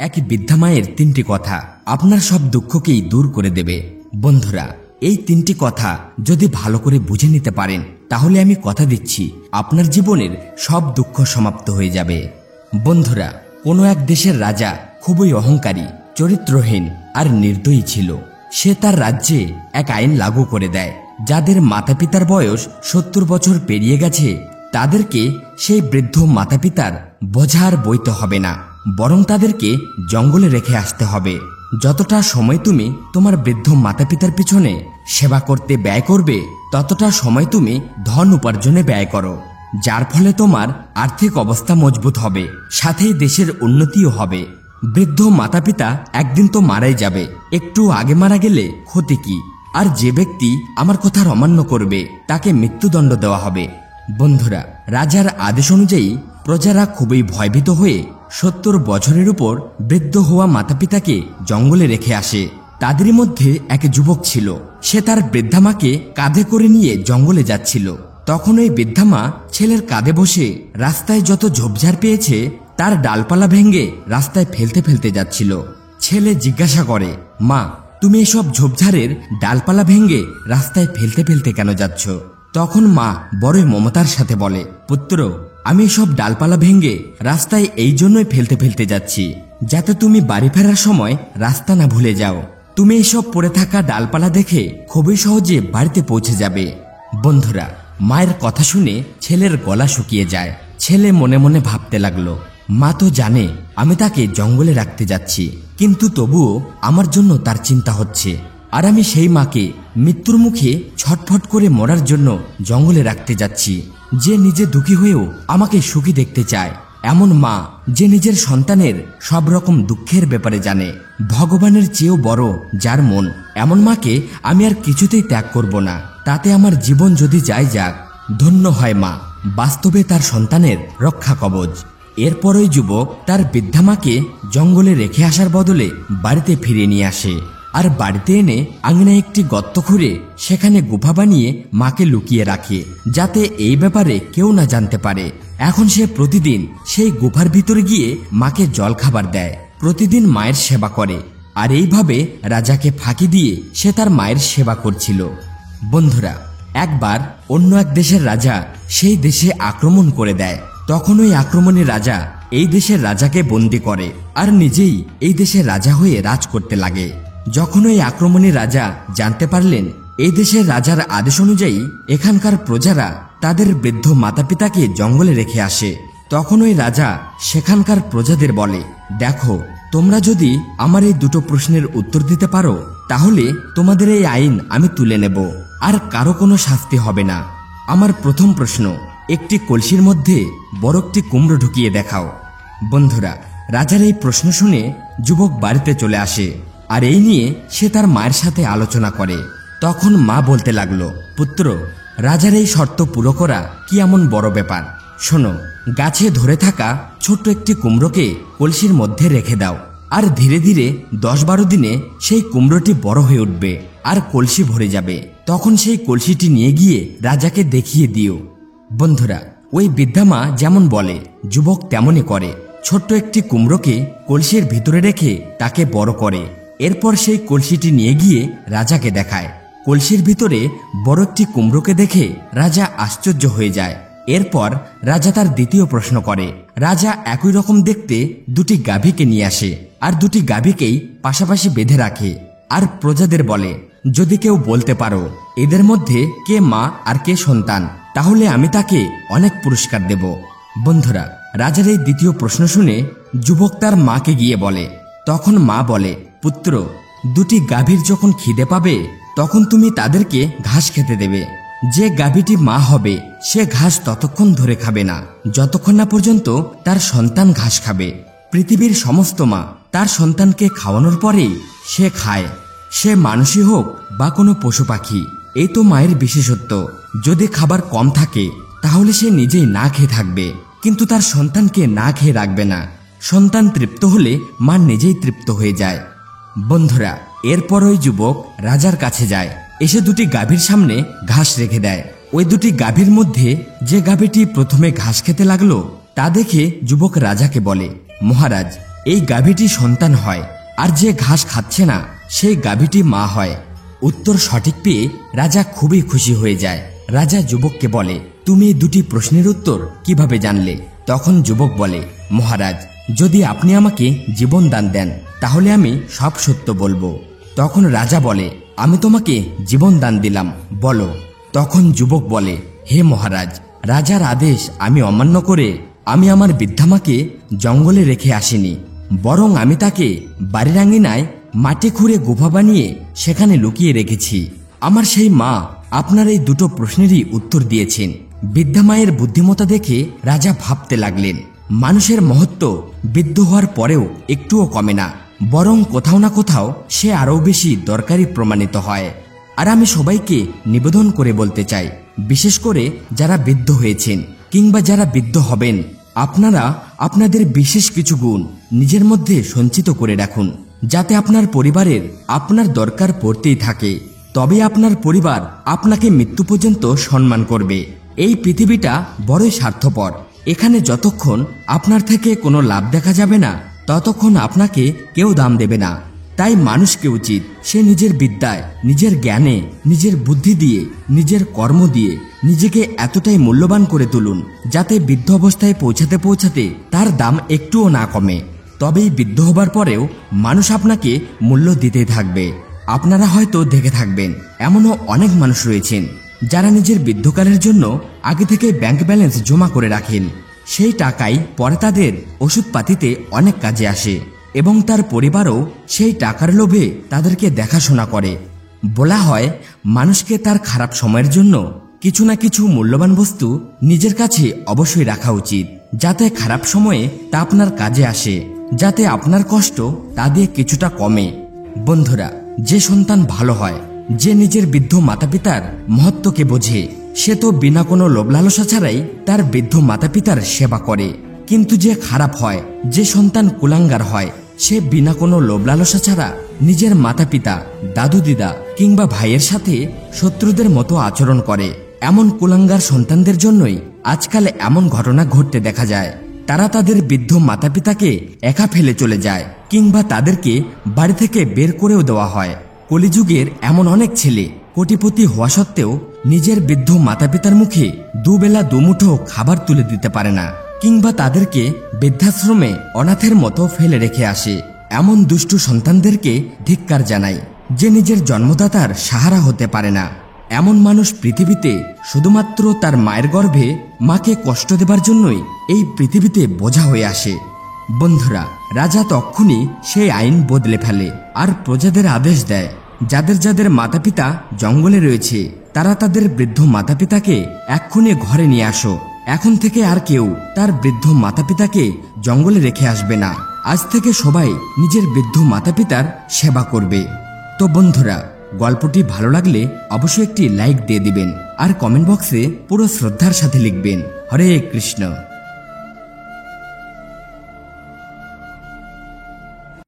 এক বৃদ্ধা মায়ের 3টি কথা আপনার সব দুঃখকেই দূর করে দেবে। বন্ধুরা, এই 3টি কথা যদি ভালো করে বুঝে নিতে পারেন তাহলে আমি কথা দিচ্ছি আপনার জীবনের সব দুঃখ সমাপ্ত হয়ে যাবে। বন্ধুরা, কোনো এক দেশের রাজা খুবই অহংকারী, চরিত্রহীন আর নির্দয়ী ছিল। সে তার রাজ্যে এক আইন লাগু করে দেয়, যাদের মাতা পিতার বয়স 70 বছর পেরিয়ে গেছে তাদেরকে সেই বৃদ্ধ মাতা পিতার বোঝা আর বইতে হবে না, বরং তাদেরকে জঙ্গলে রেখে আসতে হবে। যতটা সময় তুমি তোমার বৃদ্ধ মাতা পিতার পিছনে সেবা করতে ব্যয় করবে ততটা সময় তুমি ধন উপার্জনে ব্যয় করো, যার ফলে তোমার আর্থিক অবস্থা মজবুত হবে, সাথেই দেশের উন্নতিও হবে। বৃদ্ধ মাতা পিতা একদিন তো মারাই যাবে, একটু আগে মারা গেলে ক্ষতি কি? আর যে ব্যক্তি আমার কথার অমান্য করবে তাকে মৃত্যুদণ্ড দেওয়া হবে। বন্ধুরা, রাজার আদেশ অনুযায়ী প্রজারা খুবই ভয়ভীত হয়ে 70 বছরের উপর বৃদ্ধ হওয়া মাতা পিতাকে জঙ্গলে রেখে আসে। তাদেরই মধ্যে এক যুবক ছিল, সে তার বৃদ্ধা মাকে কাঁধে করে নিয়ে জঙ্গলে যাচ্ছিল। তখন ওই বৃদ্ধা মা ছেলের কাঁধে বসে রাস্তায় যত ঝোপঝাড় পেয়েছে তার ডালপালা ভেঙে রাস্তায় ফেলতে ফেলতে যাচ্ছিল। ছেলে জিজ্ঞাসা করে, মা, তুমি এসব ঝোপঝাড়ের ডালপালা ভেঙে রাস্তায় ফেলতে ফেলতে কেন যাচ্ছ? তখন মা বড়ই মমতার সাথে বলে, পুত্র, আমি সব ডালপালা ভেঙে রাস্তায় এই জন্যই ফেলতে ফেলতে যাচ্ছি যাতে তুমি বাড়ি ফেরার সময় রাস্তা না ভুলে যাও। তুমি এসব পড়ে থাকা ডালপালা দেখে খুবই সহজে বাড়িতে পৌঁছে যাবে। বন্ধুরা, মায়ের কথা শুনে ছেলের গলা শুকিয়ে যায়। ছেলে মনে মনে ভাবতে লাগলো, মা তো জানে আমি তাকে জঙ্গলে রাখতে যাচ্ছি, কিন্তু তবুও আমার জন্য তার চিন্তা হচ্ছে, আর আমি সেই মাকে মৃত্যুর মুখে ছটফট করে মরার জন্য জঙ্গলে রাখতে যাচ্ছি। যে নিজে দুঃখী হয়েও আমাকে সুখী দেখতে চায়, এমন মা যে নিজের সন্তানের সব রকম দুঃখের ব্যাপারে জানে, ভগবানের চেয়েও বড় যার মন, এমন মাকে আমি আর কিছুতেই ত্যাগ করব না, তাতে আমার জীবন যদি যায় যাক। ধন্য হয় মা, বাস্তবে তার সন্তানের রক্ষা কবচ। এরপর ওই যুবক তার বৃদ্ধা মাকে জঙ্গলে রেখে আসার বদলে বাড়িতে ফিরে নিয়ে আসে, আর বাড়িতে এনে আঙিনায় একটি গর্ত খুঁড়ে সেখানে গুফা বানিয়ে মাকে লুকিয়ে রাখে, যাতে এই ব্যাপারে কেউ না জানতে পারে। এখন সে প্রতিদিন সেই গুফার ভিতরে গিয়ে মাকে জল খাবার দেয়, প্রতিদিন মায়ের সেবা করে, আর এইভাবে রাজাকে ফাঁকি দিয়ে সে তার মায়ের সেবা করছিল। বন্ধুরা, একবার অন্য এক দেশের রাজা সেই দেশে আক্রমণ করে দেয়। তখন ওই আক্রমণী রাজা এই দেশের রাজাকে বন্দি করে আর নিজেই এই দেশের রাজা হয়ে রাজ করতে লাগে। যখন ওই আক্রমণী রাজা জানতে পারলেন এই দেশের রাজার আদেশ অনুযায়ী এখানকার প্রজারা তাদের বৃদ্ধ মাতা পিতাকে জঙ্গলে রেখে আসে, তখন ওই রাজা সেখানকার প্রজাদের বলে, দেখো, তোমরা যদি আমার এই দুটো প্রশ্নের উত্তর দিতে পারো তাহলে তোমাদের এই আইন আমি তুলে নেব, আর কারো কোনো শাস্তি হবে না। আমার প্রথম প্রশ্ন, একটি কলসির মধ্যে বড় একটি কুমড়ো ঢুকিয়ে দেখাও। বন্ধুরা, রাজার এই প্রশ্ন শুনে যুবক বাড়িতে চলে আসে, আর এই নিয়ে সে তার মায়ের সাথে আলোচনা করে। তখন মা বলতে লাগলো, পুত্র, রাজার এই শর্ত পুরো করা কি এমন বড় ব্যাপার? শোনো, গাছে ধরে থাকা ছোট্ট একটি কুমড়োকে কলসির মধ্যে রেখে দাও, আর ধীরে ধীরে 10-12 দিনে সেই কুমড়োটি বড় হয়ে উঠবে আর কলসি ভরে যাবে। তখন সেই কলসিটি নিয়ে গিয়ে রাজাকে দেখিয়ে দিও। বন্ধুরা, ওই বৃদ্ধা মা যেমন বলে যুবক তেমনই করে, ছোট্ট একটি কুমড়োকে কলসির ভিতরে রেখে তাকে বড় করে। এরপর সেই কলসিটি নিয়ে গিয়ে রাজাকে দেখায়। কলসির ভিতরে বড় একটি কুমড়োকে দেখে রাজা আশ্চর্য হয়ে যায়। এরপর রাজা তার দ্বিতীয় প্রশ্ন করে। রাজা একই রকম দেখতে দুটি গাভীকে নিয়ে আসে আর দুটি গাভীকেই পাশাপাশি বেঁধে রাখে, আর প্রজাদের বলে, যদি কেউ বলতে পারো এদের মধ্যে কে মা আর কে সন্তান তাহলে আমি তাকে অনেক পুরস্কার দেব। বন্ধুরা, রাজার এই দ্বিতীয় প্রশ্ন শুনে যুবক তার মাকে গিয়ে বলে। তখন মা বলে, পুত্র, দুটি গাভীর যখন খিদে পাবে তখন তুমি তাদেরকে ঘাস খেতে দেবে। যে গাভীটি মা হবে সে ঘাস ততক্ষণ ধরে খাবে না যতক্ষণ না পর্যন্ত তার সন্তান ঘাস খাবে। পৃথিবীর সমস্ত মা তার সন্তানকে খাওয়ানোর পরেই সে খায়, সে মানুষই হোক বা কোনো পশু পাখি। এই তো মায়ের বিশেষত্ব। যদি খাবার কম থাকে তাহলে সে নিজেই না খেয়ে থাকবে, কিন্তু তার সন্তানকে না খেয়ে রাখবে না। সন্তান তৃপ্ত হলে মা নিজেই তৃপ্ত হয়ে যায়। বন্ধুরা, এরপর ওই যুবক রাজার কাছে যায়, এসে দুটি গাভীর সামনে ঘাস রেখে দেয়। ওই দুটি গাভীর মধ্যে যে গাভীটি প্রথমে ঘাস খেতে লাগলো তা দেখে যুবক রাজাকে বলে, মহারাজ, এই গাভীটি সন্তান হয়, আর যে ঘাস খাচ্ছে না সেই গাভীটি মা হয়। উত্তর সঠিক পেয়ে রাজা খুবই খুশি হয়ে যায়। রাজা যুবককে বলে, তুমি এই দুটি প্রশ্নের উত্তর কিভাবে জানলে? তখন যুবক বলে, মহারাজ, যদি আপনি আমাকে জীবন দান দেন তাহলে আমি সব সত্য বলবো। তখন রাজা বলে, আমি তোমাকে জীবন দান দিলাম, বলো। তখন যুবক বলে, হে মহারাজ, রাজার আদেশ আমি অমান্য করে আমি আমার বৃদ্ধামাকে জঙ্গলে রেখে আসিনি, বরং আমি তাকে বাড়ির আঙিনায় মাটি খুঁড়ে গুফা বানিয়ে সেখানে লুকিয়ে রেখেছি। আমার সেই মা আপনার এই দুটো প্রশ্নেরই উত্তর দিয়েছেন। বৃদ্ধা মায়ের বুদ্ধিমত্তা দেখে রাজা ভাবতে লাগলেন, মানুষের মহত্ব বৃদ্ধ হওয়ার পরেও একটুও কমে না, বরং কোথাও না কোথাও সে আরও বেশি দরকারি প্রমাণিত হয়। আর আমি সবাইকে নিবেদন করে বলতে চাই, বিশেষ করে যারা বৃদ্ধ হয়েছেন কিংবা যারা বৃদ্ধ হবেন, আপনারা আপনাদের বিশেষ কিছু গুণ নিজের মধ্যে সঞ্চিত করে রাখুন, যাতে আপনার পরিবারের আপনার দরকার পড়তেই থাকে। তবে আপনার পরিবার আপনাকে মৃত্যু পর্যন্ত সম্মান করবে। এই পৃথিবীটা বড়ই স্বার্থপর। এখানে যতক্ষণ আপনার থেকে কোনো লাভ দেখা যাবে না ততক্ষণ আপনাকে কেউ দাম দেবে না। তাই মানুষকে উচিত সে নিজের বিদ্যায়, নিজের জ্ঞানে, নিজের বুদ্ধি দিয়ে, নিজের কর্ম দিয়ে নিজেকে এতটাই মূল্যবান করে তুলুন যাতে বৃদ্ধ অবস্থায় পৌঁছাতে পৌঁছাতে তার দাম একটুও না কমে। তবেই বৃদ্ধ হবার পরেও মানুষ আপনাকে মূল্য দিতেই থাকবে। আপনারা হয়তো দেখে থাকবেন, এমনও অনেক মানুষ রয়েছেন যারা নিজের বৃদ্ধকালের জন্য আগে থেকে ব্যাংক ব্যালেন্স জমা করে রাখেন। সেই টাকাই পরে তাদের ওষুধপাতিতে অনেক কাজে আসে এবং তার পরিবারও সেই টাকার লোভে তাদেরকে দেখাশোনা করে। বলা হয়, মানুষকে তার খারাপ সময়ের জন্য কিছু না কিছু মূল্যবান বস্তু নিজের কাছে অবশ্যই রাখা উচিত, যাতে খারাপ সময়ে তা আপনার কাজে আসে, যাতে আপনার কষ্ট তা দিয়ে কিছুটা কমে। বন্ধুরা, যে সন্তান ভালো হয়, যে নিজের বৃদ্ধ মাতা পিতার মহত্বকে বোঝে, সে তো বিনা কোনো লোভ লালসা ছাড়াই তার বৃদ্ধ মাতা পিতার সেবা করে। কিন্তু যে খারাপ হয়, যে সন্তান কুলাঙ্গার হয়, সে বিনা কোনো লোভ লালসা ছাড়া নিজের মাতা পিতা, দাদু দিদা কিংবা ভাইয়ের সাথে শত্রুদের মতো আচরণ করে। এমন কুলাঙ্গার সন্তানদের জন্যই আজকাল এমন ঘটনা ঘটতে দেখা যায়। তারা তাদের বৃদ্ধ মাতা পিতাকে একা ফেলে চলে যায় কিংবা তাদেরকে বাড়ি থেকে বের করেও দেওয়া হয়। কলিযুগের এমন অনেক ছেলে কোটিপতি হওয়া সত্ত্বেও নিজের বৃদ্ধ মাতা পিতার মুখে দুবেলা দুমুঠো খাবার তুলে দিতে পারে না, কিংবা তাদেরকে বৃদ্ধাশ্রমে অনাথের মতো ফেলে রেখে আসে। এমন দুষ্টু সন্তানদেরকে ধিক্কার জানাই, যে নিজের জন্মদাতার সাহারা হতে পারে না। এমন মানুষ পৃথিবীতে শুধুমাত্র তার মায়ের গর্ভে মাকে কষ্ট দেবার জন্যই এই পৃথিবীতে বোঝা হয়ে আসে। বন্ধুরা, রাজা তক্ষুনি সেই আইন বদলে ফেলে আর প্রজাদের আদেশ দেয়, যাদের যাদের মাতা পিতা জঙ্গলে রয়েছে তারা তাদের বৃদ্ধ মাতা পিতাকে এক্ষুনি ঘরে নিয়ে আসো। এখন থেকে আর কেউ তার বৃদ্ধ মাতা পিতাকে জঙ্গলে রেখে আসবে না। আজ থেকে সবাই নিজের বৃদ্ধ মাতা পিতার সেবা করবে। তো বন্ধুরা, গল্পটি ভালো লাগলে অবশ্যই একটি লাইক দিয়ে দিবেন আর কমেন্ট বক্সে পুরো শ্রদ্ধার সাথে লিখবেন, হরে কৃষ্ণ।